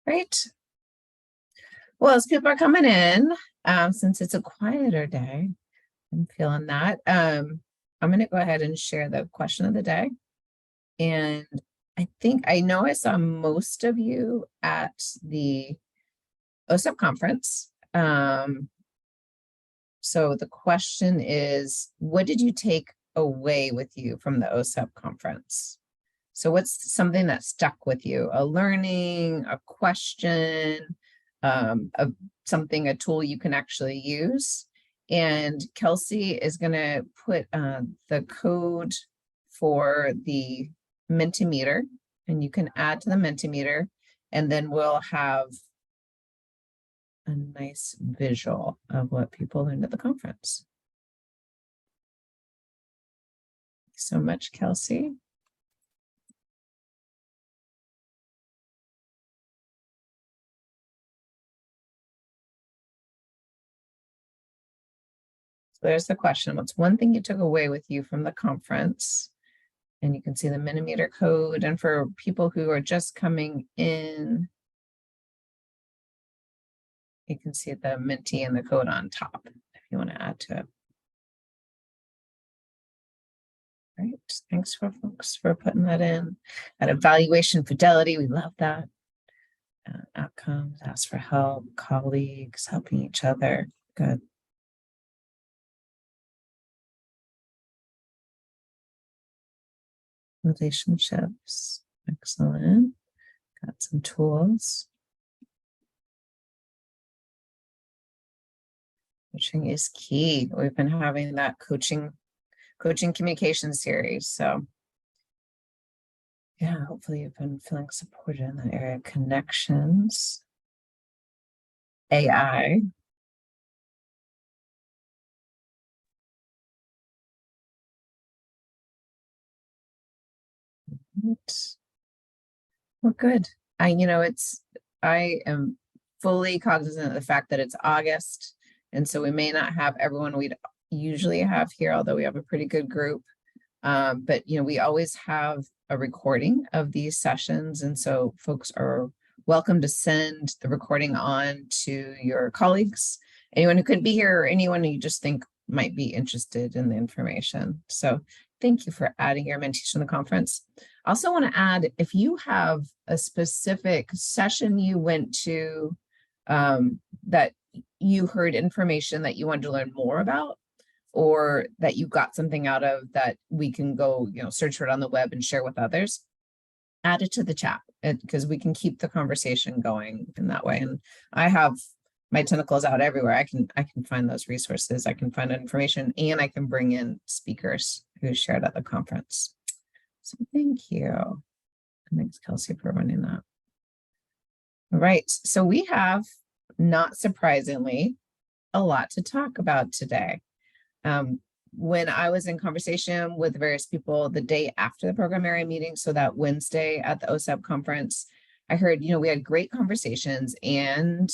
Right. Well, as people are coming in, since it's a quieter day, I'm feeling that. I'm going to go ahead and share the question of the day. And I know I saw most of you at the OSEP conference. So the question is, what did you take away with you from the OSEP conference? So what's something that stuck with you? A learning, a question, something, a tool you can actually use. And Kelsey is going to put the code for the Mentimeter, and you can add to the Mentimeter, and then we'll have a nice visual of what people learned at the conference. Thanks so much, Kelsey. So there's the question. What's one thing you took away with you from the conference? And you can see the Mentimeter code. And for people who are just coming in, you can see the Menti and the code on top if you want to add to it. Right. Thanks for folks for putting that in. At evaluation fidelity, we love that. Outcomes, ask for help, colleagues, helping each other. Good. Relationships. Excellent. Got some tools. Coaching is key. We've been having that coaching communication series. So yeah, hopefully you've been feeling supported in that area. Connections, AI. Well, good. I am fully cognizant of the fact that it's August, and so we may not have everyone we'd usually have here, although we have a pretty good group. But we always have a recording of these sessions, and so folks are welcome to send the recording on to your colleagues, anyone who couldn't be here, or anyone you just think might be interested in the information. So thank you for adding your mentees to the conference. I also want to add, if you have a specific session you went to that you heard information that you wanted to learn more about, or that you got something out of that we can go, search for it on the web and share with others, add it to the chat, because we can keep the conversation going in that way. And I have my tentacles out everywhere. I can find those resources, I can find information, and I can bring in speakers who shared at the conference. So thank you. Thanks, Kelsey, for running that. All right, so we have, not surprisingly, a lot to talk about today. When I was in conversation with various people the day after the program area meeting, so that Wednesday at the OSEP conference, I heard, we had great conversations, and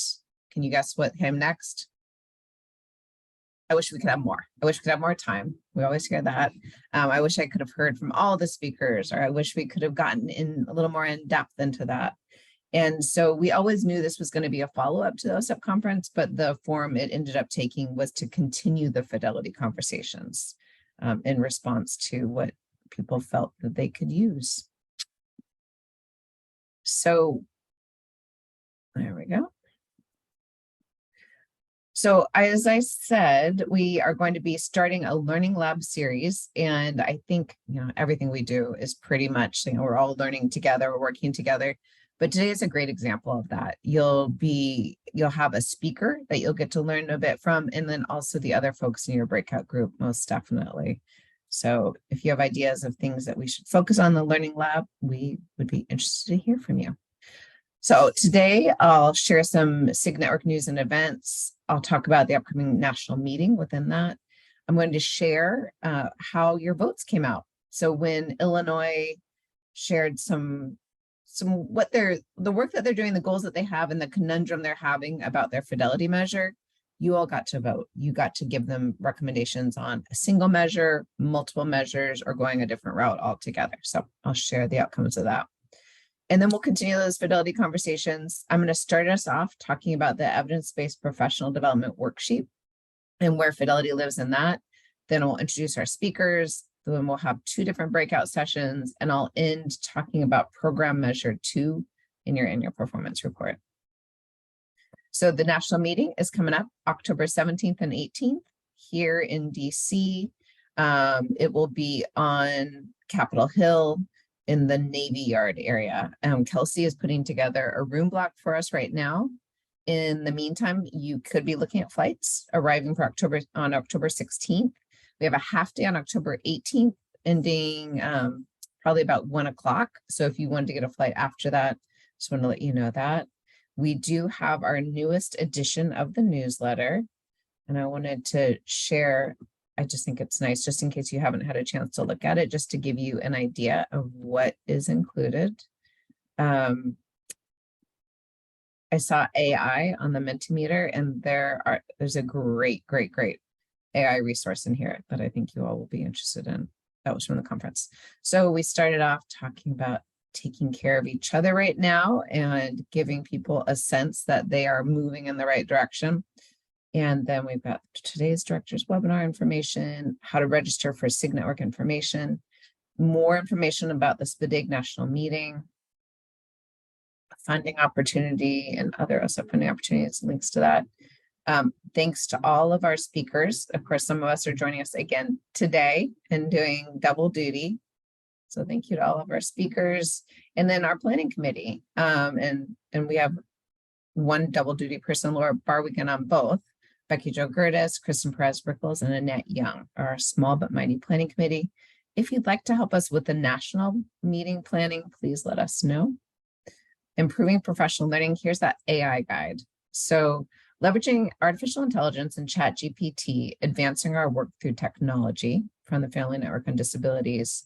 can you guess what came next? I wish we could have more. I wish we could have more time. We always hear that. I wish I could have heard from all the speakers, or I wish we could have gotten in a little more in depth into that. And so we always knew this was going to be a follow-up to the OSEP conference, but the form it ended up taking was to continue the fidelity conversations in response to what people felt that they could use. So there we go. So as I said, we are going to be starting a Learning Lab series, and I think everything we do is pretty much, we're all learning together, we're working together. But today is a great example of that. You'll have a speaker that you'll get to learn a bit from, and then also the other folks in your breakout group, most definitely. So if you have ideas of things that we should focus on in the Learning Lab, we would be interested to hear from you. So today I'll share some SIG Network news and events. I'll talk about the upcoming national meeting within that. I'm going to share how your votes came out. So when Illinois shared the work that they're doing, the goals that they have, and the conundrum they're having about their fidelity measure, you all got to vote. You got to give them recommendations on a single measure, multiple measures, or going a different route altogether. So I'll share the outcomes of that. And then we'll continue those fidelity conversations. I'm going to start us off talking about the evidence-based professional development worksheet and where fidelity lives in that. Then we'll introduce our speakers. Then we'll have 2 different breakout sessions, and I'll end talking about program measure 2 in your annual performance report. So the national meeting is coming up October 17th and 18th here in DC. It will be on Capitol Hill in the Navy Yard area. Kelsey is putting together a room block for us right now. In the meantime, you could be looking at flights arriving for on October 16th. We have a half day on October 18th, ending probably about 1 o'clock. So if you wanted to get a flight after that, just want to let you know that. We do have our newest edition of the newsletter, and I wanted to share. I just think it's nice, just in case you haven't had a chance to look at it, just to give you an idea of what is included. I saw AI on the Mentimeter, and there's a great AI resource in here that I think you all will be interested in. That was from the conference. So we started off talking about taking care of each other right now and giving people a sense that they are moving in the right direction. And then we've got today's director's webinar information, how to register for SIG Network information, more information about the SPDIG national meeting, funding opportunity, and other also funding opportunities, links to that. Thanks to all of our speakers. Of course, some of us are joining us again today and doing double duty. So thank you to all of our speakers. And then our planning committee. And we have one double duty person, Laura Barwigan, on both. Becky Jo Gertis, Kristen Perez-Rickles, and Annette Young are our small but mighty planning committee. If you'd like to help us with the national meeting planning, please let us know. Improving professional learning, here's that AI guide. So leveraging artificial intelligence and ChatGPT, advancing our work through technology from the Family Network on Disabilities.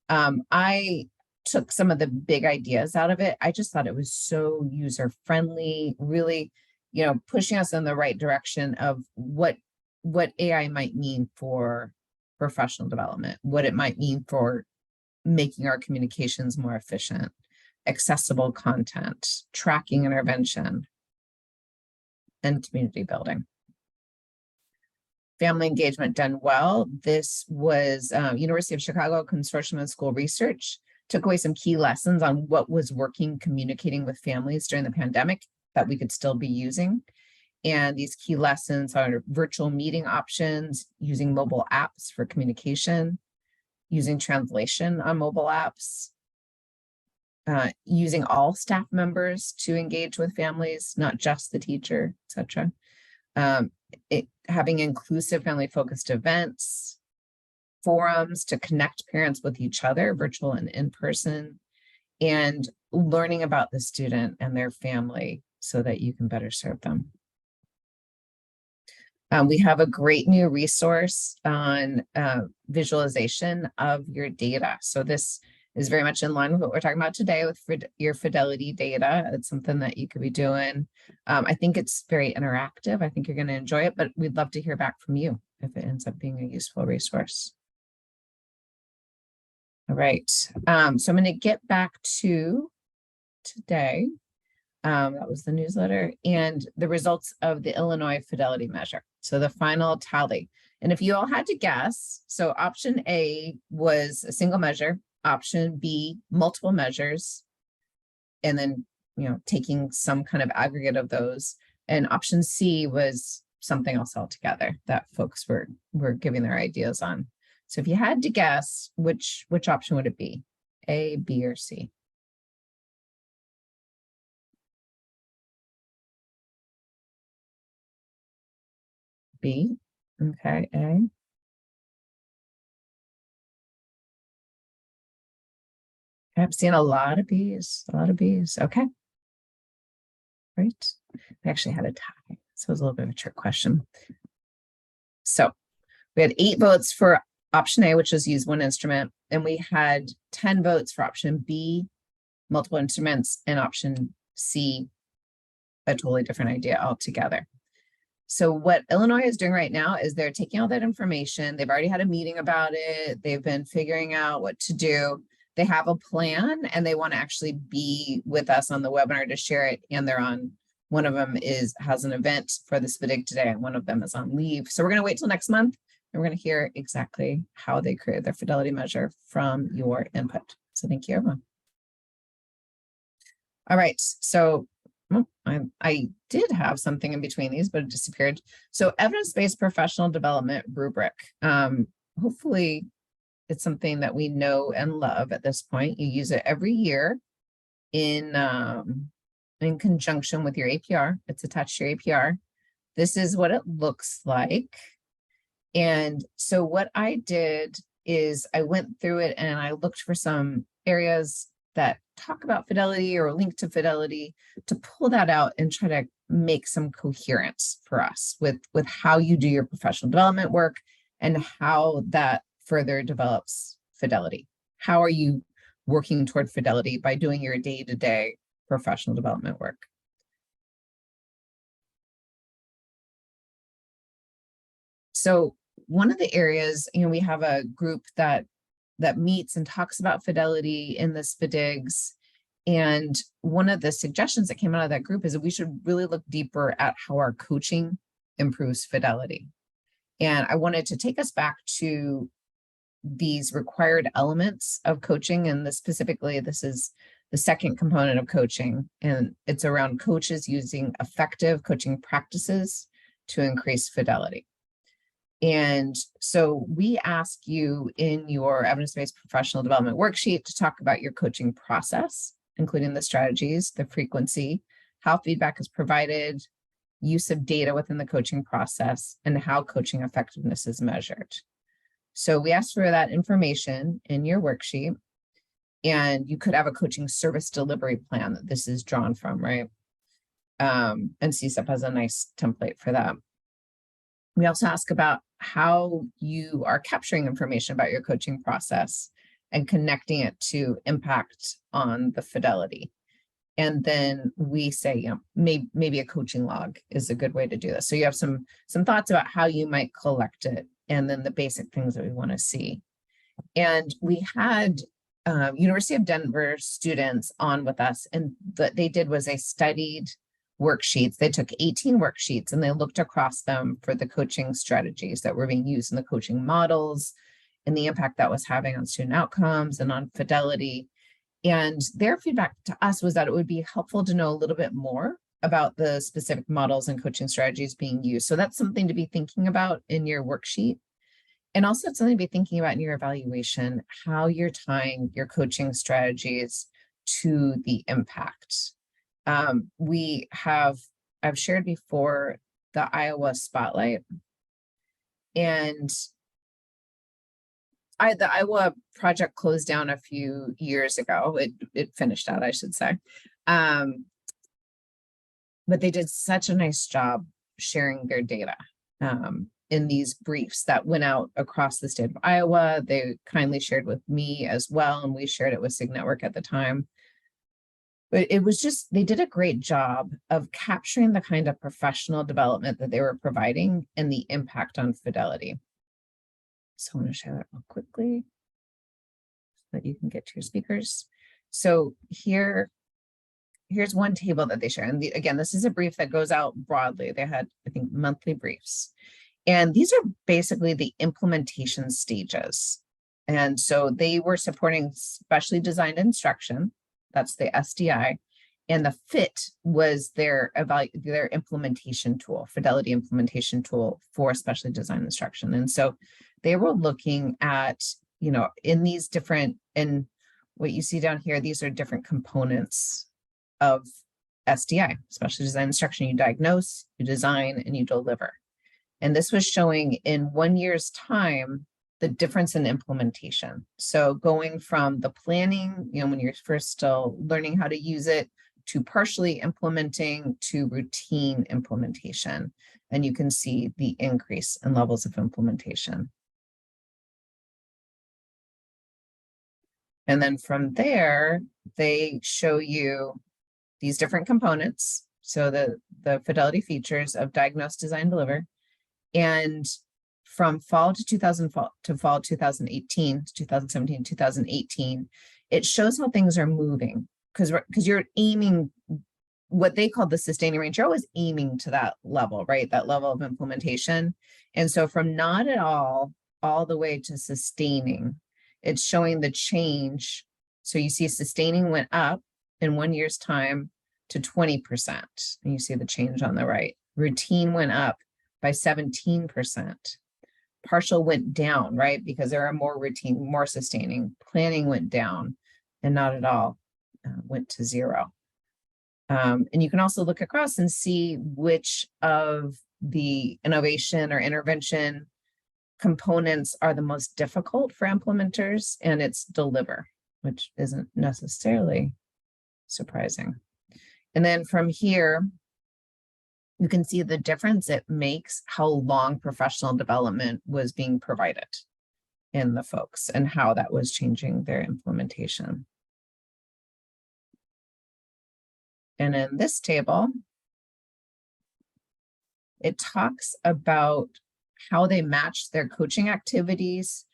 I took some of the big ideas out of it. I just thought it was so user-friendly, really, pushing us in the right direction of what AI might mean for professional development, what it might mean for making our communications more efficient, accessible content, tracking intervention, and community building. Family engagement done well. This was University of Chicago Consortium of School Research took away some key lessons on what was working communicating with families during the pandemic that we could still be using. And these key lessons are virtual meeting options, using mobile apps for communication, using translation on mobile apps, using all staff members to engage with families, not just the teacher, etc. Having inclusive family-focused events, forums to connect parents with each other, virtual and in person, and learning about the student and their family so that you can better serve them. We have a great new resource on visualization of your data. So this is very much in line with what we're talking about today with your fidelity data. It's something that you could be doing. I think it's very interactive. I think you're going to enjoy it, but we'd love to hear back from you if it ends up being a useful resource. All right, so I'm going to get back to today. That was the newsletter and the results of the Illinois fidelity measure. So the final tally. And if you all had to guess, so option A was a single measure, option B, multiple measures, and then, taking some kind of aggregate of those. And option C was something else altogether that folks were giving their ideas on. So if you had to guess, which option would it be? A, B, or C? B. Okay, A. I've seen a lot of B's, Okay. Great. We actually had a tie, so it was a little bit of a trick question. So we had 8 votes for option A, which was use one instrument, and we had 10 votes for option B, multiple instruments, and option C, a totally different idea altogether. So what Illinois is doing right now is they're taking all that information. They've already had a meeting about it. They've been figuring out what to do. they have a plan and they want to actually be with us on the webinar to share it. And they're on, one of them has an event for the SPDIG today, and one of them is on leave. So we're going to wait till next month, and we're going to hear exactly how they created their fidelity measure from your input. So thank you, everyone. All right, so I did have something in between these, but it disappeared. So evidence-based professional development rubric. Hopefully it's something that we know and love at this point. You use it every year in conjunction with your APR. It's attached to your APR. This is what it looks like. And so what I did is I went through it and I looked for some areas that talk about fidelity or link to fidelity to pull that out and try to make some coherence for us with how you do your professional development work and how that further develops fidelity. How are you working toward fidelity by doing your day-to-day professional development work? So one of the areas, we have a group that meets and talks about fidelity in the SPDIGs. And one of the suggestions that came out of that group is that we should really look deeper at how our coaching improves fidelity. And I wanted to take us back to these required elements of coaching. And specifically, this is the second component of coaching. And it's around coaches using effective coaching practices to increase fidelity. And so we ask you in your evidence-based professional development worksheet to talk about your coaching process, including the strategies, the frequency, how feedback is provided, use of data within the coaching process, and how coaching effectiveness is measured. So we asked for that information in your worksheet, and you could have a coaching service delivery plan that this is drawn from, right? And CSEP has a nice template for that. We also ask about how you are capturing information about your coaching process and connecting it to impact on the fidelity. And then we say, maybe a coaching log is a good way to do this. So you have some thoughts about how you might collect it, and then the basic things that we want to see. And we had University of Denver students on with us, and what they did was they studied worksheets. They took 18 worksheets and they looked across them for the coaching strategies that were being used in the coaching models and the impact that was having on student outcomes and on fidelity. And their feedback to us was that it would be helpful to know a little bit more about the specific models and coaching strategies being used. So that's something to be thinking about in your worksheet. And also it's something to be thinking about in your evaluation, how you're tying your coaching strategies to the impact. I've shared before the Iowa Spotlight, and the Iowa project closed down a few years ago. It finished out, I should say. But they did such a nice job sharing their data in these briefs that went out across the state of Iowa. They kindly shared with me as well, and we shared it with SIG Network at the time. But it was just, they did a great job of capturing the kind of professional development that they were providing and the impact on fidelity. So I'm going to share that real quickly so that you can get to your speakers. So here's one table that they share. And again, this is a brief that goes out broadly. They had, I think, monthly briefs. And these are basically the implementation stages. And so they were supporting specially designed instruction. That's the SDI, and the FIT was their implementation tool, fidelity implementation tool for specially designed instruction. And so they were looking at, in these different, and what you see down here, these are different components of SDI, specially designed instruction. You diagnose, you design, and you deliver. And this was showing in 1 year's time the difference in implementation. So going from the planning, when you're first still learning how to use it, to partially implementing, to routine implementation. And you can see the increase in levels of implementation. And then from there, they show you these different components. So the fidelity features of diagnose, design, deliver. And from fall 2018, 2017, 2018, it shows how things are moving because you're aiming what they call the sustaining range. You're always aiming to that level, right? That level of implementation. And so from not at all the way to sustaining, it's showing the change. So you see sustaining went up in 1 year's time to 20%. And you see the change on the right. Routine went up by 17%. Partial went down, right? Because there are more routine, more sustaining. Planning went down and not at all went to 0. And you can also look across and see which of the innovation or intervention components are the most difficult for implementers, and it's deliver, which isn't necessarily surprising. And then from here, you can see the difference it makes how long professional development was being provided in the folks and how that was changing their implementation. And in this table, it talks about how they match their coaching activities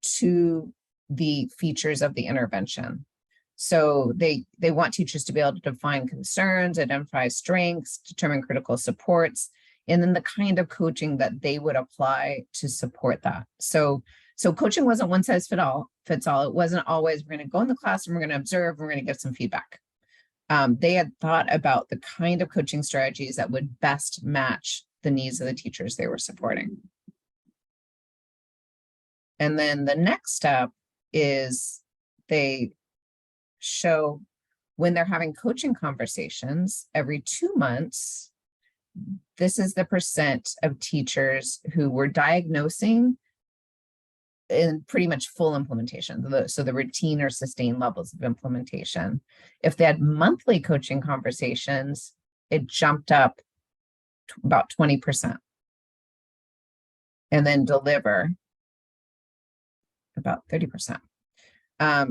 to the features of the intervention. So they want teachers to be able to define concerns, identify strengths, determine critical supports, and then the kind of coaching that they would apply to support that. So coaching wasn't one size fits all. It wasn't always, we're going to go in the classroom, we're going to observe, we're going to get some feedback. They had thought about the kind of coaching strategies that would best match the needs of the teachers they were supporting. And then the next step is they show when they're having coaching conversations every 2 months, this is the percent of teachers who were diagnosing in pretty much full implementation. So the routine or sustained levels of implementation. If they had monthly coaching conversations, it jumped up to about 20%. And then deliver about 30%.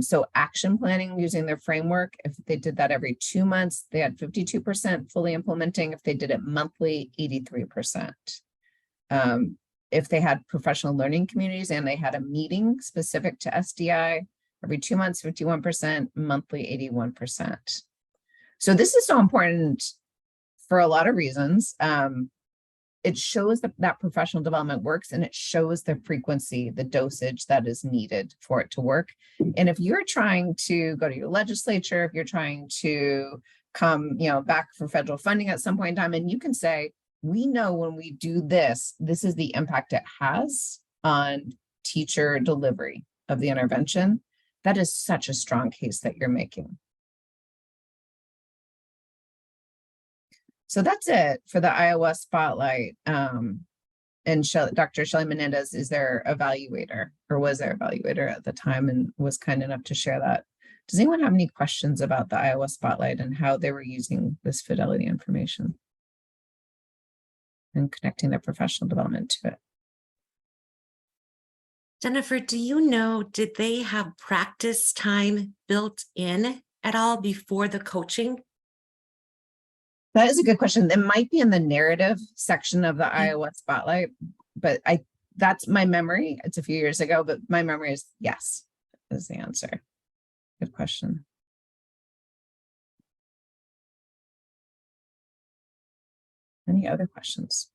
So action planning using their framework, if they did that every 2 months, they had 52% fully implementing. If they did it monthly, 83%. If they had professional learning communities and they had a meeting specific to SDI, every 2 months, 51%, monthly, 81%. So this is so important for a lot of reasons. It shows that professional development works, and it shows the frequency, the dosage that is needed for it to work. And if you're trying to go to your legislature, if you're trying to come, back for federal funding at some point in time, and you can say, we know when we do this, this is the impact it has on teacher delivery of the intervention. That is such a strong case that you're making. So that's it for the Iowa Spotlight. And Dr. Shelly Menendez is their evaluator, or was their evaluator at the time, and was kind enough to share that. Does anyone have any questions about the Iowa Spotlight and how they were using this fidelity information and connecting their professional development to it? Jennifer, do you know, did they have practice time built in at all before the coaching? That is a good question. It might be in the narrative section of the Iowa Spotlight, but that's my memory. It's a few years ago, but my memory is yes, is the answer. Good question. Any other questions?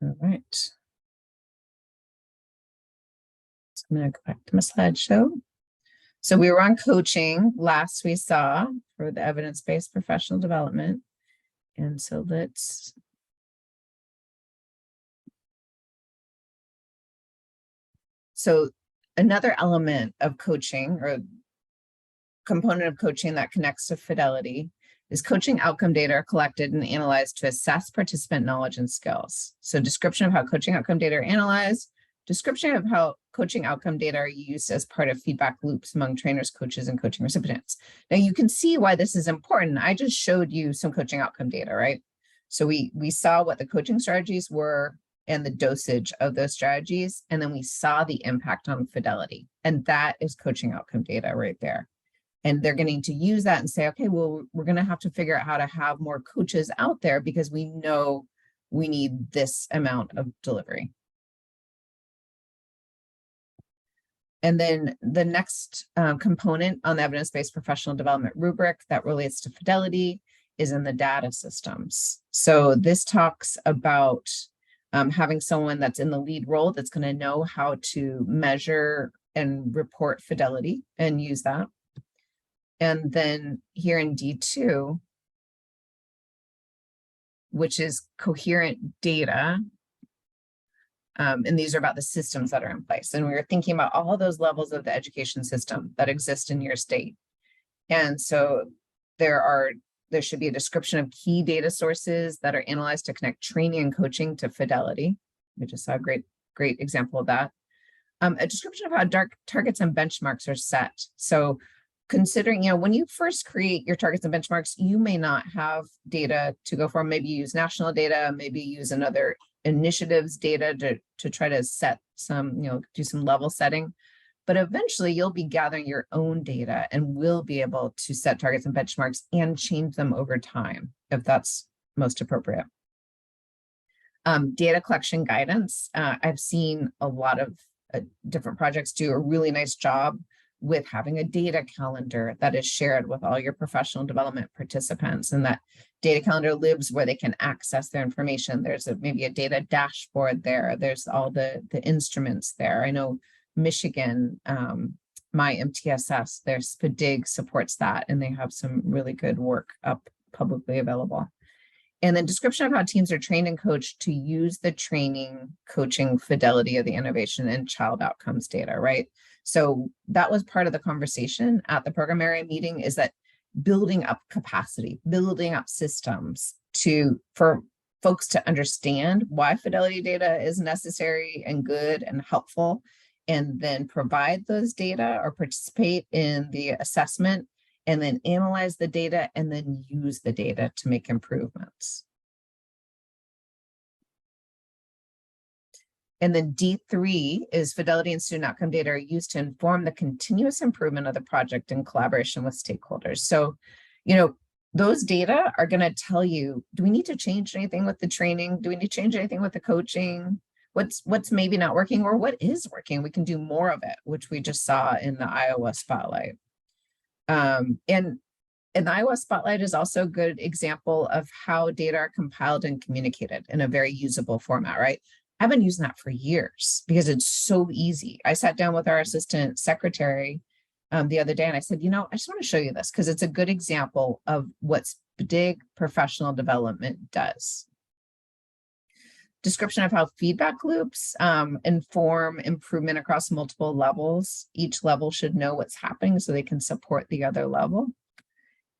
All right. I'm going to go back to my slideshow. So we were on coaching last we saw for the evidence-based professional development. And so so another element of coaching, or component of coaching that connects to fidelity, is coaching outcome data are collected and analyzed to assess participant knowledge and skills. So description of how coaching outcome data are analyzed, description of how coaching outcome data are used as part of feedback loops among trainers, coaches, and coaching recipients. Now you can see why this is important. I just showed you some coaching outcome data, right? So we saw what the coaching strategies were and the dosage of those strategies, and then we saw the impact on fidelity. And that is coaching outcome data right there. And they're going to use that and say, okay, well, we're going to have to figure out how to have more coaches out there because we know we need this amount of delivery. And then the next component on the evidence-based professional development rubric that relates to fidelity is in the data systems. So this talks about having someone that's in the lead role that's going to know how to measure and report fidelity and use that. And then here in D2, which is coherent data, and these are about the systems that are in place. And we were thinking about all those levels of the education system that exist in your state. And so there should be a description of key data sources that are analyzed to connect training and coaching to fidelity. We just saw a great example of that. A description of how targets and benchmarks are set. So considering, when you first create your targets and benchmarks, you may not have data to go from. Maybe you use national data, maybe use another initiatives data to try to set some, do some level setting. But eventually you'll be gathering your own data and will be able to set targets and benchmarks and change them over time if that's most appropriate. Data collection guidance. I've seen a lot of different projects do a really nice job with having a data calendar that is shared with all your professional development participants, and that data calendar lives where they can access their information. There's maybe a data dashboard there. There's all the instruments there. I know Michigan, my MTSS, their SPDIG supports that, and they have some really good work up publicly available. And then description of how teams are trained and coached to use the training, coaching, fidelity of the innovation and child outcomes data, right? So that was part of the conversation at the program area meeting, is that building up capacity, building up systems for folks to understand why fidelity data is necessary and good and helpful, and then provide those data or participate in the assessment, and then analyze the data and then use the data to make improvements. And then D3 is fidelity and student outcome data are used to inform the continuous improvement of the project in collaboration with stakeholders. So, those data are going to tell you, do we need to change anything with the training? Do we need to change anything with the coaching? What's maybe not working, or what is working? We can do more of it, which we just saw in the Iowa Spotlight. And the Iowa Spotlight is also a good example of how data are compiled and communicated in a very usable format, right? I've been using that for years because it's so easy. I sat down with our assistant secretary the other day and I said, I just want to show you this because it's a good example of what SPDIG professional development does. Description of how feedback loops inform improvement across multiple levels. Each level should know what's happening so they can support the other level.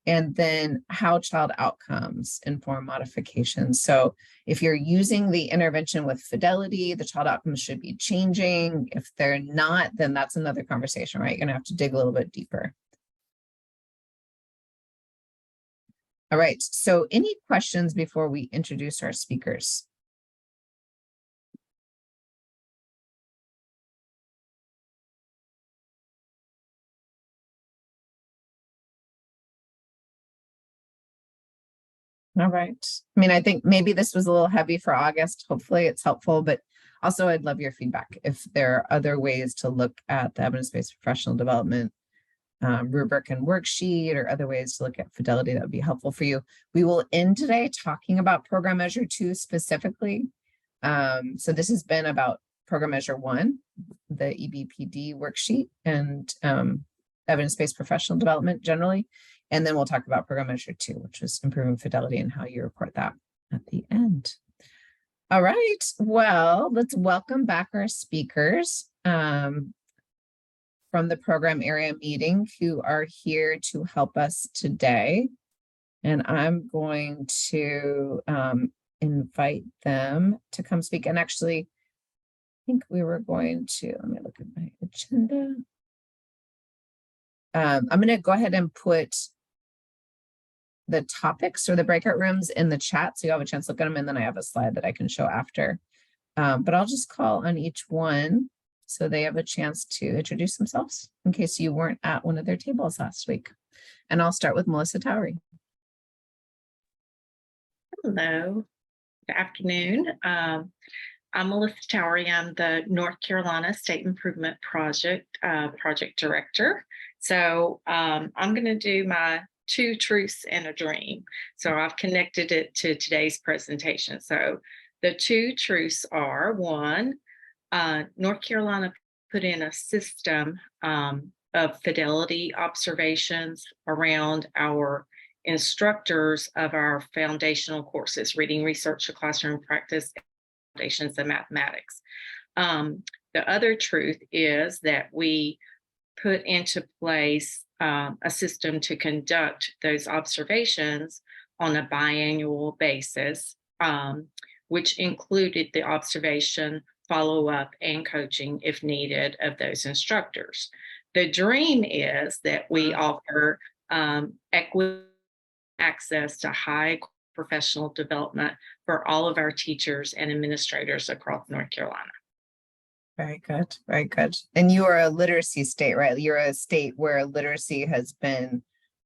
And then how child outcomes inform modifications. So if you're using the intervention with fidelity, the child outcomes should be changing. If they're not, then that's another conversation, right? You're going to have to dig a little bit deeper. All right, so any questions before we introduce our speakers? All right. I think maybe this was a little heavy for August. Hopefully it's helpful, but also I'd love your feedback if there are other ways to look at the evidence-based professional development rubric and worksheet, or other ways to look at fidelity that would be helpful for you. We will end today talking about Program Measure 2 specifically. So this has been about Program Measure 1, the EBPD worksheet, and evidence-based professional development generally. And then we'll talk about Program Measure 2, which is improving fidelity and how you report that at the end. All right, well, let's welcome back our speakers from the program area meeting who are here to help us today. And I'm going to invite them to come speak. And actually, I think we were going to, let me look at my agenda. I'm going to go ahead and put the topics or the breakout rooms in the chat so you have a chance to look at them, and then I have a slide that I can show after. But I'll just call on each one so they have a chance to introduce themselves in case you weren't at one of their tables last week. And I'll start with Melissa Towery. Hello. Good afternoon. I'm Melissa Towery. I'm the North Carolina State Improvement Project project director. So I'm going to do my 2 truths and a dream. So I've connected it to today's presentation. So the 2 truths are: 1, North Carolina put in a system of fidelity observations around our instructors of our foundational courses, reading, research, classroom practice, foundations, and mathematics. The other truth is that we put into place a system to conduct those observations on a biannual basis, which included the observation, follow-up, and coaching, if needed, of those instructors. The dream is that we offer equity access to high professional development for all of our teachers and administrators across North Carolina. Very good. Very good. And you are a literacy state, right? You're a state where literacy has been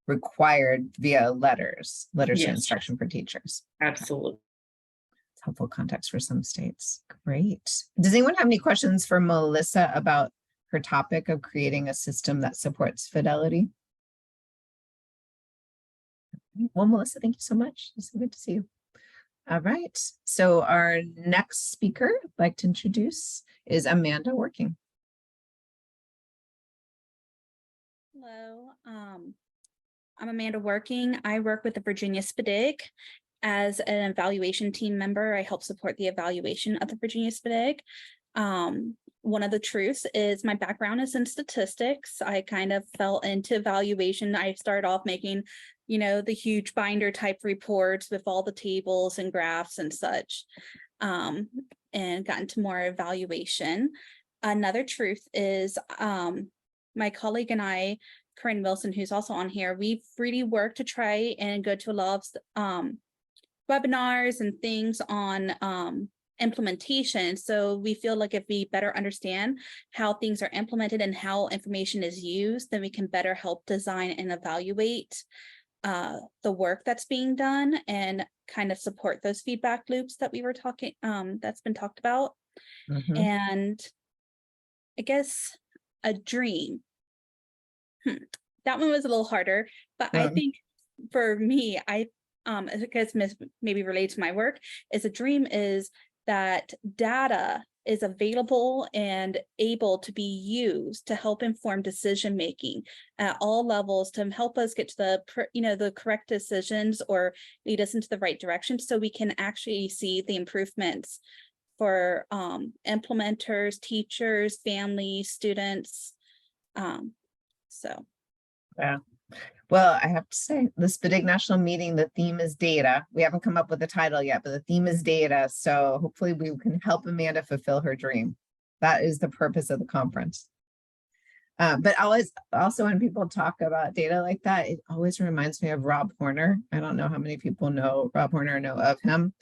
required via literacy Yes. instruction for teachers. Absolutely. It's helpful context for some states. Great. Does anyone have any questions for Melissa about her topic of creating a system that supports fidelity? Well, Melissa, thank you so much. It's so good to see you. All right. So our next speaker I'd like to introduce is Amanda Working. Hello, I'm Amanda Working. I work with the Virginia SPDIG. As an evaluation team member, I help support the evaluation of the Virginia SPDIG. One of the truths is my background is in statistics. I kind of fell into evaluation. I started off making, the huge binder type reports with all the tables and graphs and such, and got into more evaluation. Another truth is my colleague and I, Corinne Wilson, who's also on here, we've really worked to try and go to a lot of webinars and things on implementation. So we feel like if we better understand how things are implemented and how information is used, then we can better help design and evaluate the work that's being done and kind of support those feedback loops that we were talking, that's been talked about. And I guess a dream. That one was a little harder, but I think for me, I guess maybe related to my work, is a dream is that data is available and able to be used to help inform decision making at all levels, to help us get to the correct decisions or lead us into the right direction, so we can actually see the improvements for implementers, teachers, families, students. Yeah. Well, I have to say, the SPDIG National Meeting, the theme is data. We haven't come up with a title yet, but the theme is data. So hopefully we can help Amanda fulfill her dream. That is the purpose of the conference. But also when people talk about data like that, it always reminds me of Rob Horner. I don't know how many people know Rob Horner, know of him.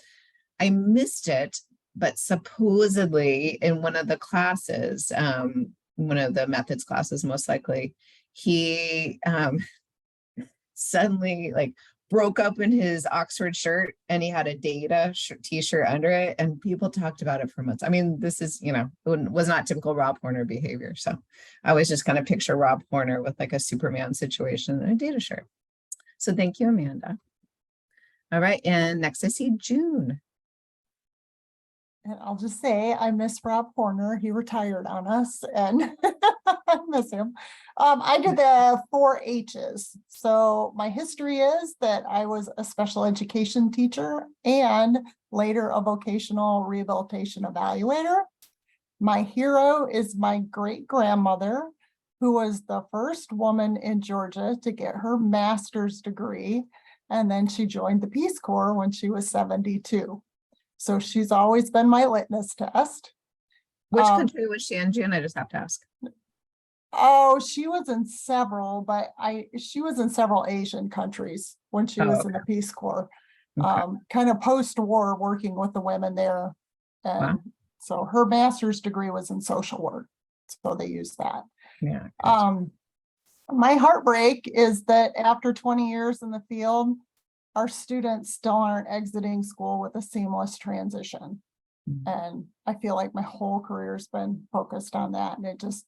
I missed it, but supposedly in one of the classes, one of the methods classes, most likely, he suddenly broke up in his Oxford shirt and he had a data t-shirt under it, and people talked about it for months. I mean, this is, it was not typical Rob Horner behavior. So I always just kind of picture Rob Horner with a Superman situation and a data shirt. So thank you, Amanda. All right. And next I see June. And I'll just say, I miss Rob Horner. He retired on us and I miss him. I did the 4 H's. So my history is that I was a special education teacher and later a vocational rehabilitation evaluator. My hero is my great-grandmother, who was the first woman in Georgia to get her master's degree. And then she joined the Peace Corps when she was 72. So she's always been my litmus test. Which country was she in, June? I just have to ask. Oh, she was in several, but she was in several Asian countries when she was in the Peace Corps. Kind of post-war, working with the women there. And so her master's degree was in social work. So they used that. Yeah. My heartbreak is that after 20 years in the field, our students still aren't exiting school with a seamless transition. And I feel like my whole career's been focused on that, and it just,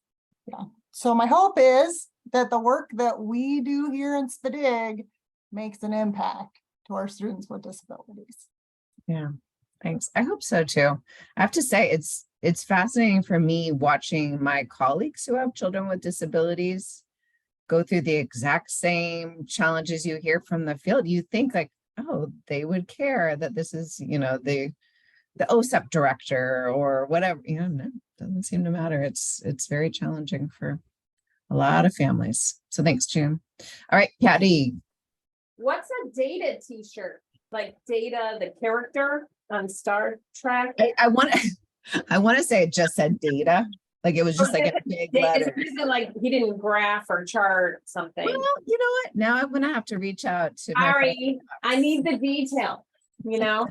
yeah. So my hope is that the work that we do here in SPDIG makes an impact to our students with disabilities. Yeah, thanks. I hope so too. I have to say, it's fascinating for me watching my colleagues who have children with disabilities go through the exact same challenges you hear from the field. You think like, oh, they would care that this is, you know, the OSEP director or whatever, you know, no, doesn't seem to matter. It's very challenging for a lot of families. So thanks, June. All right, Patty. What's a Data t-shirt? Like Data, the character on Star Trek? I want to I want to say it just said data. Like it was just like a big letter. Is it like he didn't graph or chart something? Well, you know what? Now I'm gonna have to reach out to my friend. Sorry, I need the detail, you know?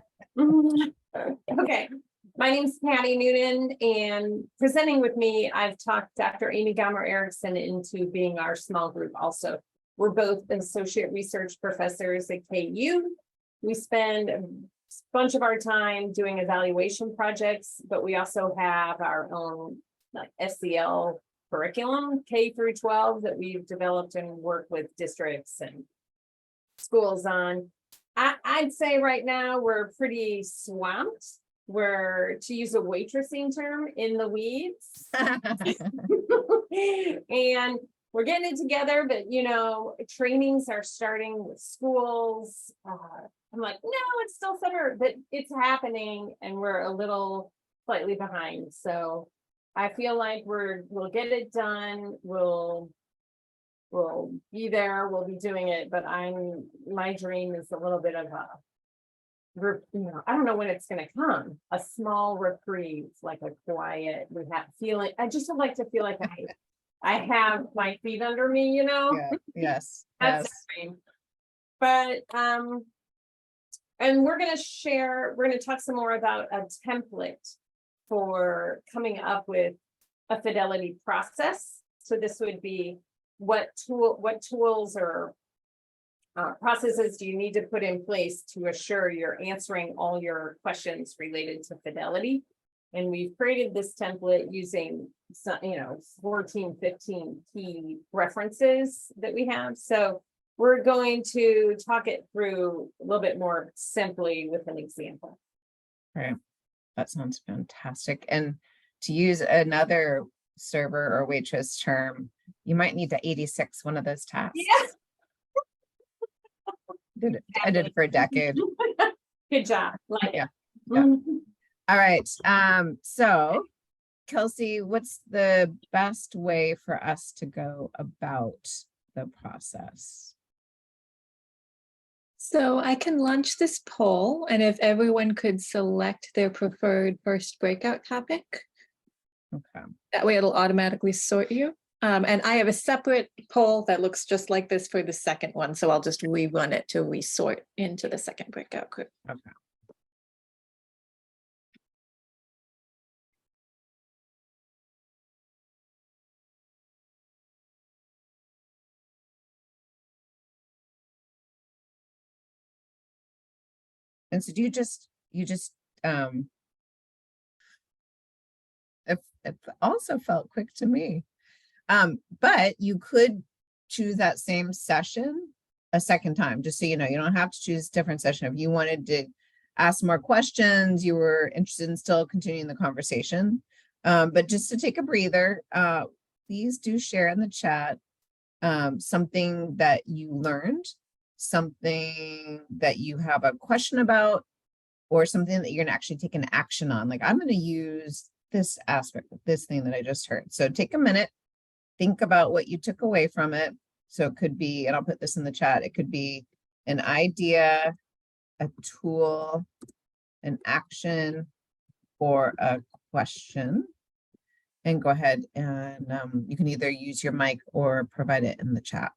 Okay, my name's Patty Newton, and presenting with me, I've talked Dr. Amy Gomer Erickson into being our small group also. We're both associate research professors at KU. We spend a bunch of our time doing evaluation projects, but we also have our own like SEL curriculum, K through 12, that we've developed and work with districts and schools on. I'd say right now we're pretty swamped. We're, to use a waitressing term, in the weeds. And we're getting it together, but you know, trainings are starting with schools. I'm like, no, it's still summer, but it's happening and we're a little slightly behind. So I feel like we'll get it done. We'll be there, we'll be doing it, but my dream is a little bit of I don't know when it's gonna come, a small reprieve, like a quiet, we have feeling, I just would like to feel like I have my feet under me, you know? Yeah, yes. That's Yes. the dream. But, and we're gonna talk some more about a template for coming up with a fidelity process. So this would be what tools or processes do you need to put in place to assure you're answering all your questions related to fidelity? And we've created this template using some, 14, 15 key references that we have. So we're going to talk it through a little bit more simply with an example. Right. That sounds fantastic. And to use another server or waitress term, you might need to 86 one of those tasks. Yes. I did it for a decade. Good job. Like Yeah. it. Yeah. Mhm. All right. So Kelsey, what's the best way for us to go about the process? So I can launch this poll, and if everyone could select their preferred first breakout topic, Okay. that way it'll automatically sort you. And I have a separate poll that looks just like this for the second one, so I'll just rerun it to resort into the second breakout group. Okay. And so do you just it also felt quick to me. But you could choose that same session a second time, just so you know, you don't have to choose a different session. If you wanted to ask more questions, you were interested in still continuing the conversation. But just to take a breather, please do share in the chat something that you learned, something that you have a question about, or something that you're gonna actually take an action on. Like, I'm gonna use this aspect of this thing that I just heard. So take a minute, think about what you took away from it. So it could be, and I'll put this in the chat, it could be an idea, a tool, an action, or a question. And go ahead and you can either use your mic or provide it in the chat.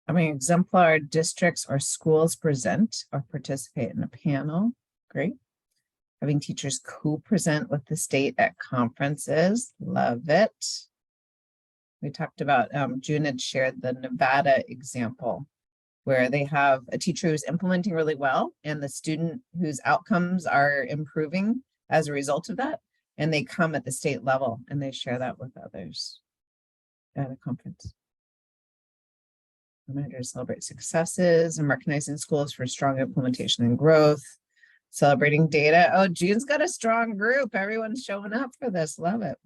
Having exemplar districts or schools present or participate in a panel, great. Having teachers co-present with the state at conferences, love it. We talked about, June had shared the Nevada example where they have a teacher who's implementing really well and the student whose outcomes are improving as a result of that. And they come at the state level and they share that with others at a conference. Reminder to celebrate successes and recognizing schools for strong implementation and growth. Celebrating data. Oh, June's got a strong group. Everyone's showing up for this. Love it.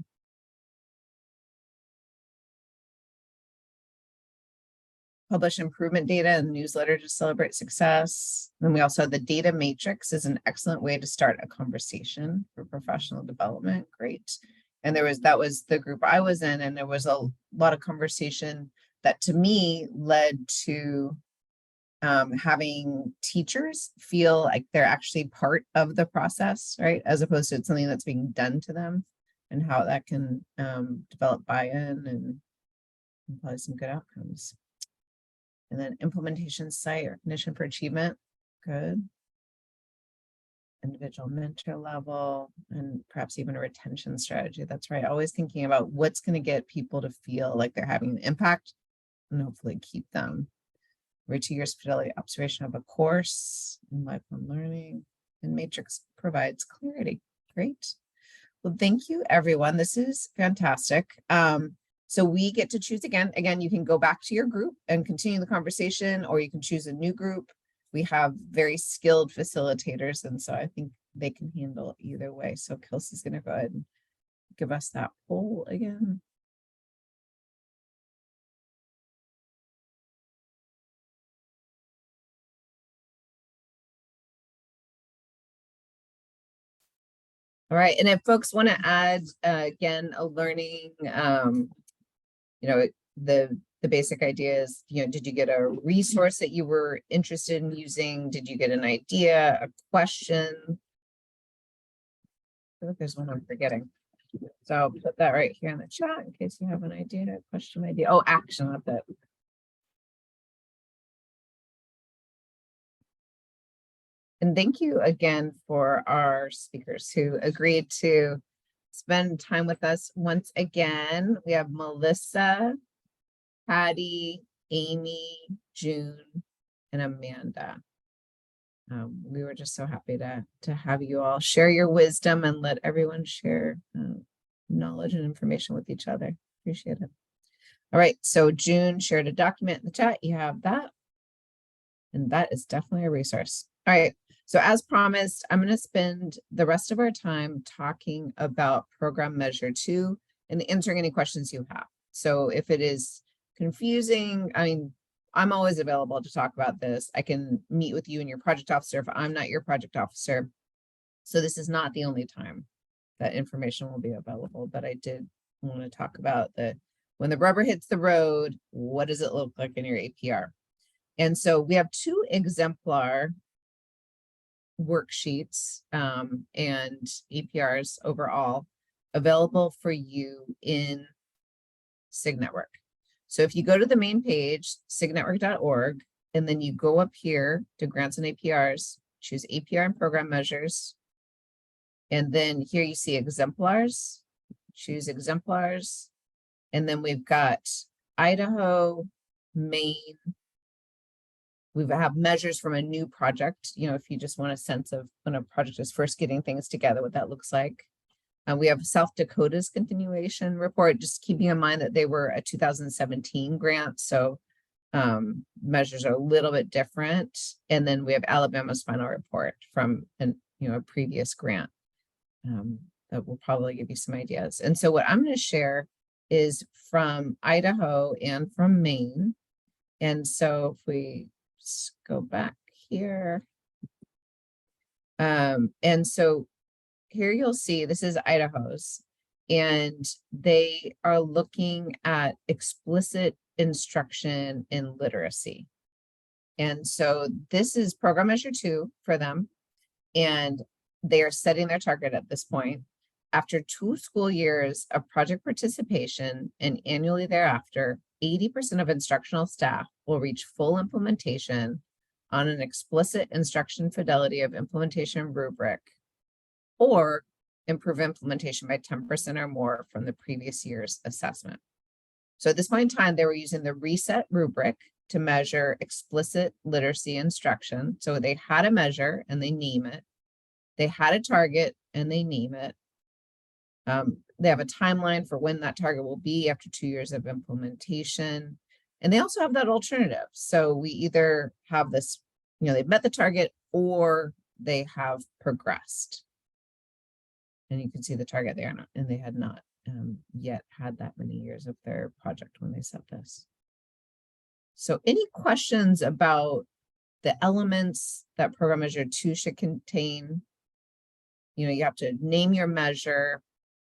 Publish improvement data and newsletter to celebrate success. Then we also have the data matrix is an excellent way to start a conversation for professional development. Great. And that was the group I was in, and there was a lot of conversation that to me led to having teachers feel like they're actually part of the process, right? As opposed to it's something that's being done to them, and how that can develop buy-in and probably some good outcomes. And then implementation site recognition for achievement, good. Individual mentor level, and perhaps even a retention strategy. That's right. Always thinking about what's going to get people to feel like they're having an impact and hopefully keep them. Every 2 years fidelity observation of a course and lifelong learning, and matrix provides clarity. Great. Well, thank you, everyone. This is fantastic. So we get to choose again. Again, you can go back to your group and continue the conversation, or you can choose a new group. We have very skilled facilitators, and so I think they can handle either way. So Kelsey's going to go ahead and give us that poll again. All right, and if folks want to add, again, a learning, you know, the basic idea is, you know, did you get a resource that you were interested in using? Did you get an idea, a question? I feel like there's one I'm forgetting. So I'll put that right here in the chat in case you have an idea, a question, idea. Oh, action of it. And thank you again for our speakers who agreed to spend time with us once again. We have Melissa, Patty, Amy, June, and Amanda. We were just so happy to have you all share your wisdom and let everyone share knowledge and information with each other. Appreciate it. All right, so June shared a document in the chat. You have that. And that is definitely a resource. All right. So as promised, I'm going to spend the rest of our time talking about program measure 2 and answering any questions you have. So if it is confusing, I mean, I'm always available to talk about this. I can meet with you and your project officer if I'm not your project officer. So this is not the only time that information will be available, but I did want to talk about when the rubber hits the road, what does it look like in your APR? And so we have 2 exemplar worksheets and APRs overall available for you in SIG Network. So if you go to the main page, signetwork.org, and then you go up here to grants and APRs, choose APR and program measures. And then here you see exemplars, choose exemplars. And then we've got Idaho, Maine. We have measures from a new project, you know, if you just want a sense of when a project is first getting things together, what that looks like. We have South Dakota's continuation report, just keeping in mind that they were a 2017 grant. So measures are a little bit different. And then we have Alabama's final report from a previous grant that will probably give you some ideas. And so what I'm going to share is from Idaho and from Maine. And so if we go back here. And so here you'll see this is Idaho's, and they are looking at explicit instruction in literacy. And so this is program measure 2 for them. And they are setting their target at this point. After 2 school years of project participation and annually thereafter, 80% of instructional staff will reach full implementation on an explicit instruction fidelity of implementation rubric or improve implementation by 10% or more from the previous year's assessment. So at this point in time, they were using the reset rubric to measure explicit literacy instruction. So they had a measure and they name it. They had a target and they name it. They have a timeline for when that target will be after 2 years of implementation. And they also have that alternative. So we either have this, they've met the target or they have progressed. And you can see the target there, and they had not yet had that many years of their project when they set this. So any questions about the elements that Program Measure 2 should contain? You have to name your measure,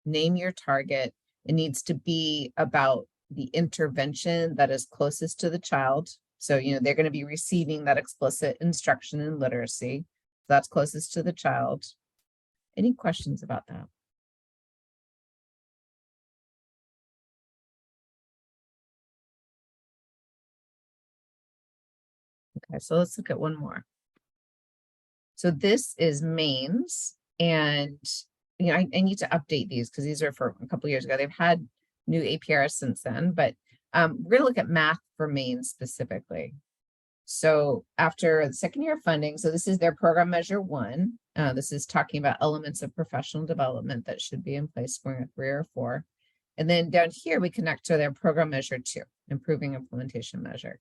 name your target. It needs to be about the intervention that is closest to the child. So, they're going to be receiving that explicit instruction in literacy. That's closest to the child. Any questions about that? Okay, so let's look at one more. So this is mains, and I need to update these because these are for a couple of years ago. They've had new APRs since then, but we're going to look at math for mains specifically. So after the second year of funding, so this is their Program Measure 1. This is talking about elements of professional development that should be in place for a 3 or 4. And then down here, we connect to their Program Measure 2, improving implementation measure.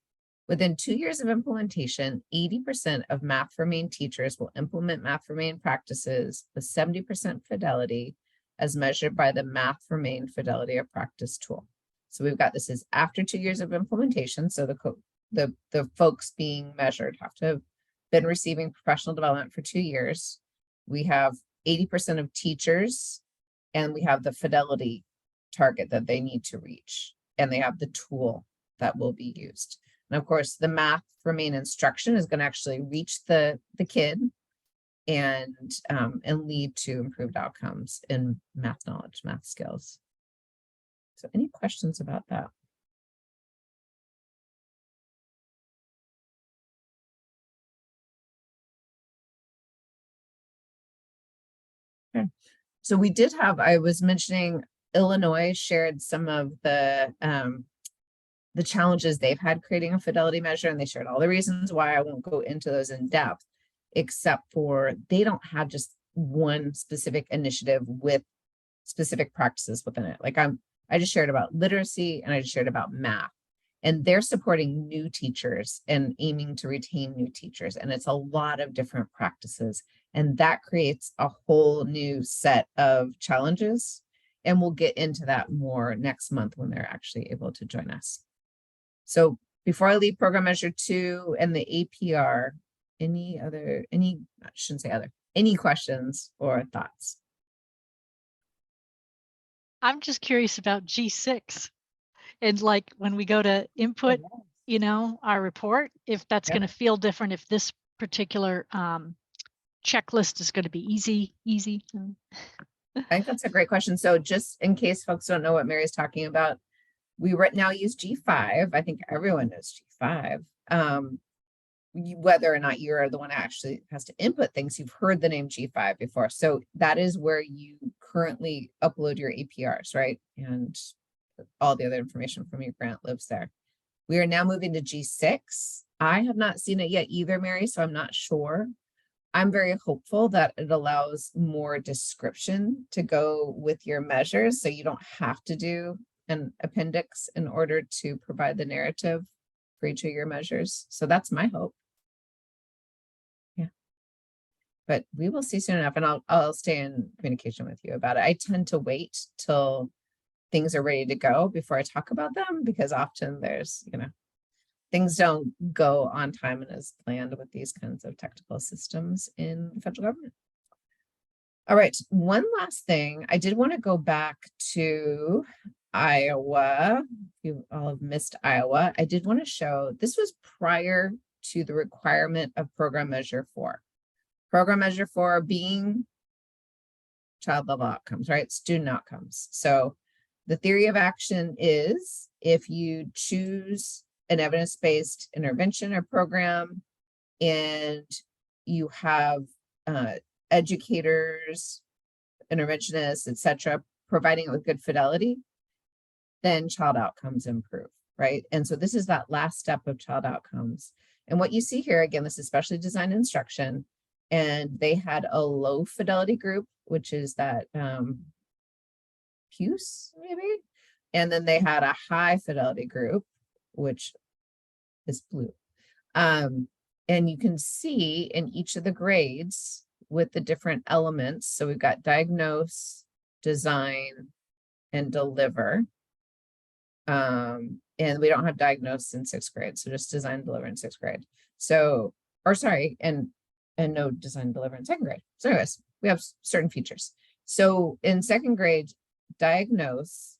Within 2 years of implementation, 80% of Math for Main teachers will implement Math for Main practices with 70% fidelity as measured by the Math for Main fidelity of practice tool. So we've got this is after 2 years of implementation. So the folks being measured have to have been receiving professional development for 2 years. We have 80% of teachers, and we have the fidelity target that they need to reach, and they have the tool that will be used. And of course, the Math for Main instruction is going to actually reach the kid and lead to improved outcomes in math knowledge, math skills. So any questions about that? Okay. So we did have, I was mentioning Illinois shared some of the challenges they've had creating a fidelity measure, and they shared all the reasons why. I won't go into those in depth, except for they don't have just one specific initiative with specific practices within it. Like I just shared about literacy and I just shared about math, and they're supporting new teachers and aiming to retain new teachers. And it's a lot of different practices, and that creates a whole new set of challenges. And we'll get into that more next month when they're actually able to join us. So before I leave Program Measure 2 and the APR, any questions or thoughts? I'm just curious about G6 and like when we go to input, our report, if that's going to feel different, if this particular checklist is going to be easy. I think that's a great question. So just in case folks don't know what Mary's talking about, we right now use G5. I think everyone knows G5. Whether or not you're the one that actually has to input things, you've heard the name G5 before. So that is where you currently upload your APRs, right? And all the other information from your grant lives there. We are now moving to G6. I have not seen it yet either, Mary, so I'm not sure. I'm very hopeful that it allows more description to go with your measures, so you don't have to do an appendix in order to provide the narrative for each of your measures. So that's my hope. Yeah. But we will see soon enough, and I'll stay in communication with you about it. I tend to wait till things are ready to go before I talk about them, because often there's, things don't go on time and as planned with these kinds of technical systems in the federal government. All right, one last thing. I did want to go back to Iowa. You all have missed Iowa. I did want to show, this was prior to the requirement of Program Measure 4. Program Measure 4 being child level outcomes, right? Student outcomes. So the theory of action is if you choose an evidence-based intervention or program, and you have educators, interventionists, etc., providing it with good fidelity, then child outcomes improve, right? And so this is that last step of child outcomes. And what you see here, again, this is specially designed instruction, and they had a low fidelity group, which is that PUCE maybe, and then they had a high fidelity group, which is blue. And you can see in each of the grades with the different elements. So we've got diagnose, design, and deliver. And we don't have diagnose in 6th grade, so just design and deliver in 6th grade. So, or sorry, and no design and deliver in 2nd grade. So anyways, we have certain features. So in 2nd grade, diagnose,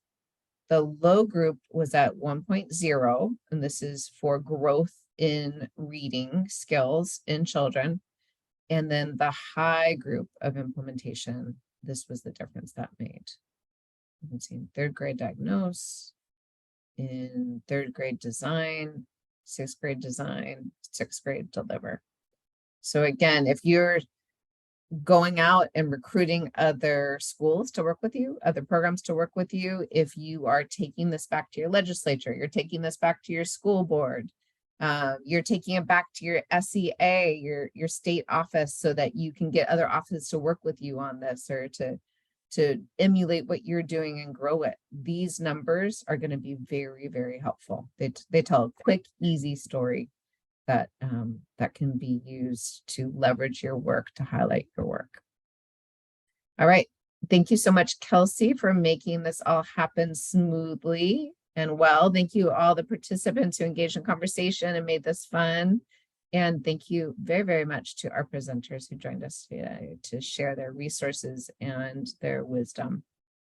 the low group was at 1.0, and this is for growth in reading skills in children. And then the high group of implementation, this was the difference that made. You can see in 3rd grade diagnose, in 3rd grade design, 6th grade design, 6th grade deliver. So again, if you're going out and recruiting other schools to work with you, other programs to work with you, if you are taking this back to your legislature, you're taking this back to your school board, you're taking it back to your SEA, your state office, so that you can get other offices to work with you on this, or to emulate what you're doing and grow it. These numbers are going to be very, very helpful. They tell a quick, easy story that that can be used to leverage your work, to highlight your work. All right. Thank you so much, Kelsey, for making this all happen smoothly and well. Thank you all the participants who engaged in conversation and made this fun. And thank you very, very much to our presenters who joined us today to share their resources and their wisdom.